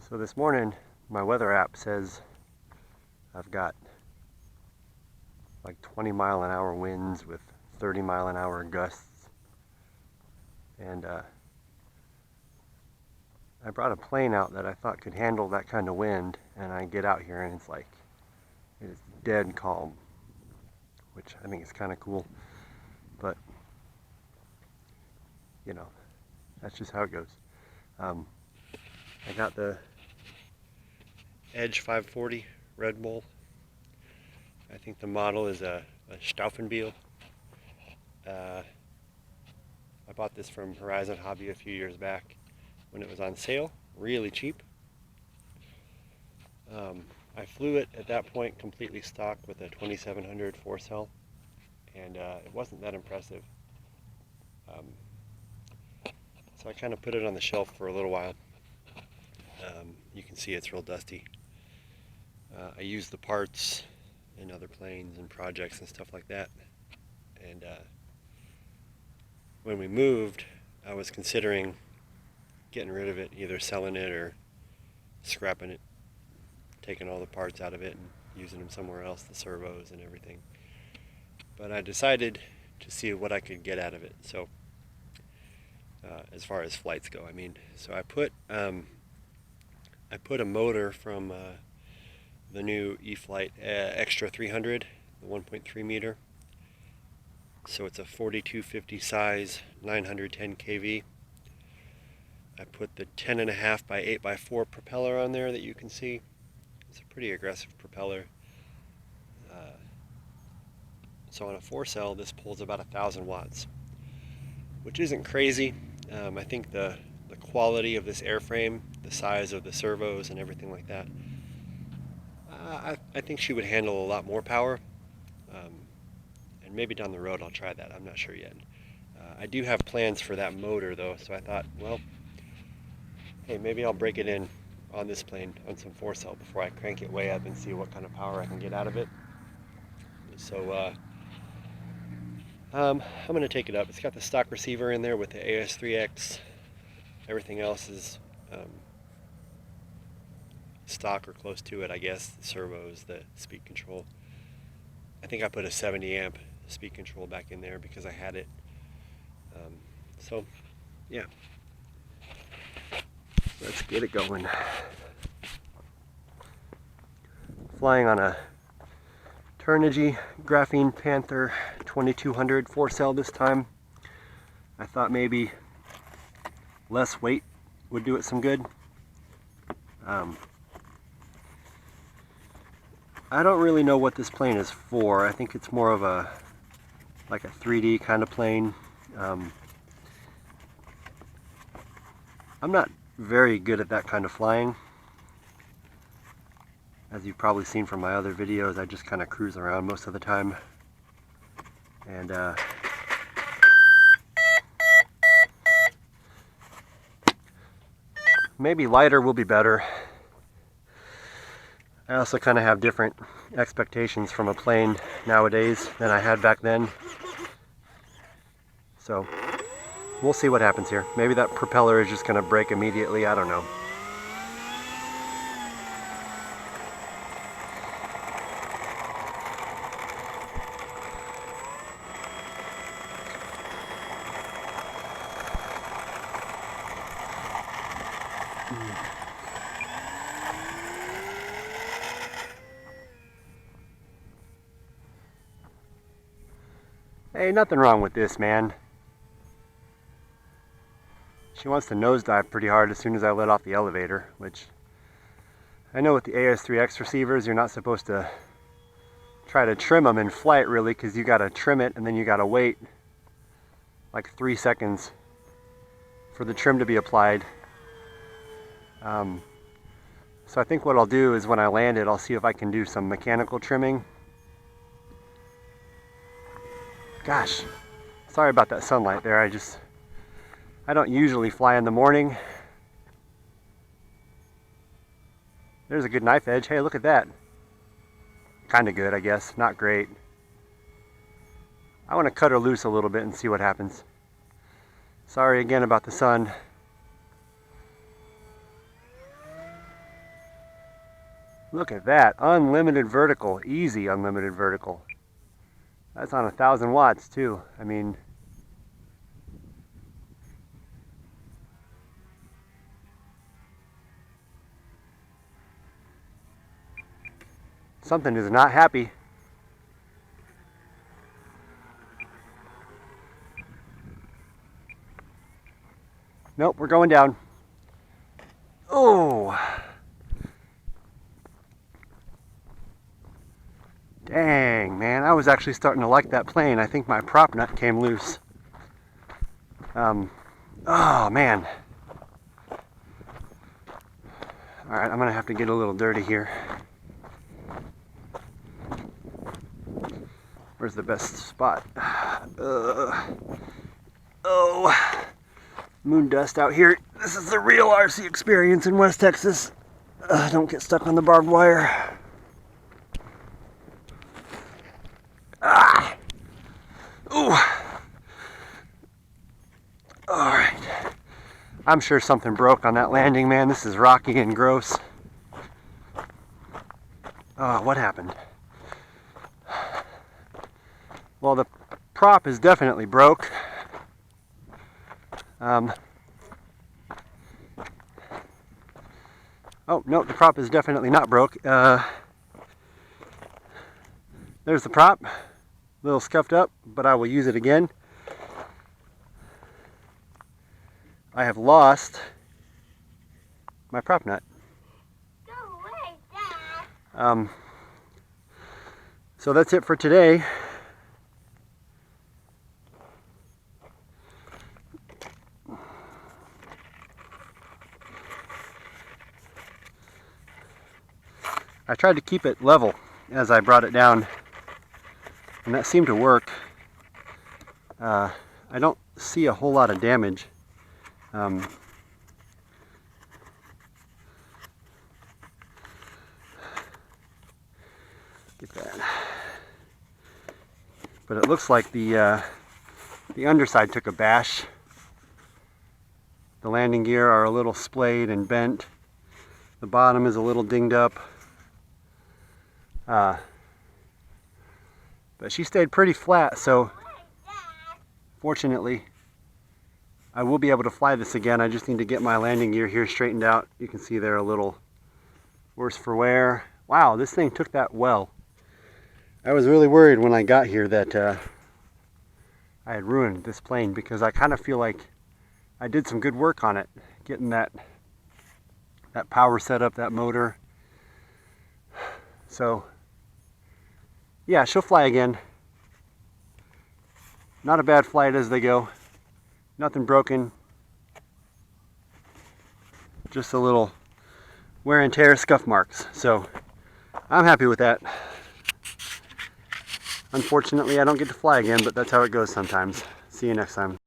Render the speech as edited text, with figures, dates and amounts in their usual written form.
So this morning, my weather app says I've got like 20-mile-an-hour winds with 30-mile-an-hour gusts. And I brought a plane out that I thought could handle that kind of wind, and I get out here and it's like, it is dead calm, which I think is kind of cool. But, you know, that's just how it goes. I got the Edge 540 Red Bull. I think the model is a Stauffenbiel. I bought this from Horizon Hobby a few years back when it was on sale, really cheap. I flew it at that point completely stock with a 2700 4-cell, and it wasn't that impressive. So I kind of put it on the shelf for a little while. You can see it's real dusty. I used the parts in other planes and projects and stuff like that. And when we moved, I was considering getting rid of it, either selling it or scrapping it, taking all the parts out of it and using them somewhere else, the servos and everything. But I decided to see what I could get out of it. So as far as flights go, I mean, so I put a motor from the new Eflite Extra 300, the 1.3 meter. So it's a 4250 size, 910 kV. I put the 10.5 by 8 by 4 propeller on there that you can see. It's a pretty aggressive propeller. So on a 4-cell, this pulls about 1,000 watts, which isn't crazy. I think the quality of this airframe, the size of the servos and everything like that, I think she would handle a lot more power. And maybe down the road I'll try that. I'm not sure yet. I do have plans for that motor though, so I thought, well, hey, maybe I'll break it in on this plane on some 4-cell before I crank it way up and see what kind of power I can get out of it. So I'm going to take it up. It's got the stock receiver in there with the AS3X. Everything else is stock or close to it, I guess. The servos, the speed control. I think I put a 70 amp speed control back in there because I had it. So, yeah. Let's get it going. Flying on a Turnigy Graphene Panther 2200 4-cell this time. I thought maybe less weight would do it some good. I don't really know what this plane is for. I think it's more of like a 3D kind of plane. I'm not very good at that kind of flying. As you've probably seen from my other videos, I just kind of cruise around most of the time. And maybe lighter will be better. I also kind of have different expectations from a plane nowadays than I had back then. So we'll see what happens here. Maybe that propeller is just going to break immediately. I don't know. Hey, nothing wrong with this, man. She wants to nosedive pretty hard as soon as I let off the elevator, which I know with the AS3X receivers, you're not supposed to try to trim them in flight really, because you got to trim it and then you got to wait like 3 seconds for the trim to be applied. So I think what I'll do is when I land it, I'll see if I can do some mechanical trimming. Gosh, sorry about that sunlight there. I don't usually fly in the morning. There's a good knife edge. Hey, look at that. Kind of good, I guess. Not great. I want to cut her loose a little bit and see what happens. Sorry again about the sun. Look at that, unlimited vertical, easy unlimited vertical. That's on 1,000 watts too. I mean, something is not happy. Nope, we're going down. Oh. Dang, man, I was actually starting to like that plane. I think my prop nut came loose. Oh, man. All right, I'm gonna have to get a little dirty here. Where's the best spot? Oh, moon dust out here. This is the real RC experience in West Texas. Don't get stuck on the barbed wire. Ah! Ooh! Alright. I'm sure something broke on that landing, man. This is rocky and gross. Oh, what happened? Well, the prop is definitely broke. Oh, no, the prop is definitely not broke. There's the prop. A little scuffed up, but I will use it again. I have lost my prop nut. Go away, Dad. So that's it for today. I tried to keep it level as I brought it down, and that seemed to work. I don't see a whole lot of damage. Get that. But it looks like the underside took a bash. The landing gear are a little splayed and bent. The bottom is a little dinged up. But she stayed pretty flat, so fortunately I will be able to fly this again. I just need to get my landing gear here straightened out. You can see they're a little worse for wear. Wow, this thing took that well. I was really worried when I got here that I had ruined this plane, because I kind of feel like I did some good work on it, getting that power set up, that motor. So yeah, she'll fly again. Not a bad flight as they go. Nothing broken. Just a little wear and tear, scuff marks. So I'm happy with that. Unfortunately, I don't get to fly again, but that's how it goes sometimes. See you next time.